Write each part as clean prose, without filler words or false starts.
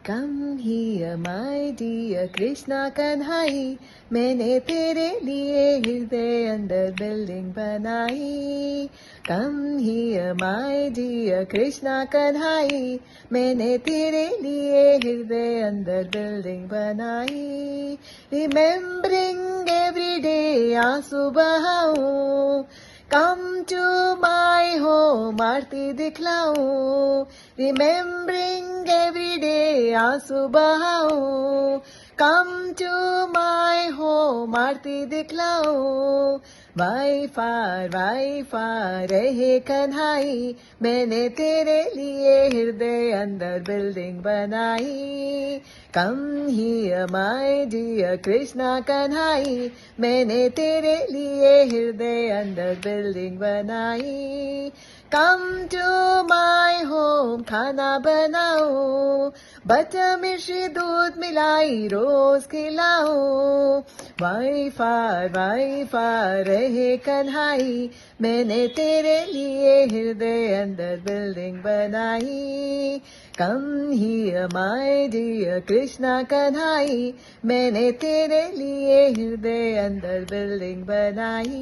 Come here, my dear Krishna Kanhai, मैंने तेरे लिए हृदय अंदर बिल्डिंग बनाई. Come here, my dear Krishna Kanhai, मैंने तेरे लिए हृदय अंदर बिल्डिंग बनाई. Remembering every day आंसू बहाऊं, come to my home आरती दिखलाऊं. Remembering every day आंसू बहाऊं, come to my home आरती दिखलाऊं. वाई फार रहे कन्हाई, मैंने तेरे लिए हृदय अंदर बिल्डिंग बनाई. Come here, my dear Krishna Kanhai, मैंने तेरे लिए हृदय अंदर बिल्डिंग बनाई. Come to my home खाना बनाओ, बटर मिर्ची दूध मिलाई रोज खिलाओ. वाई फार रहे कन्हाई, मैंने तेरे लिए हृदय अंदर बिल्डिंग बनाई. Come here, my dear Krishna Kanhai, मैंने तेरे लिए हृदय अंदर बिल्डिंग बनाई.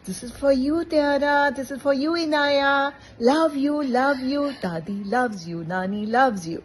This is for you, Tyara. This is for you, Inaya. Love you. Dadi loves you. Nani loves you.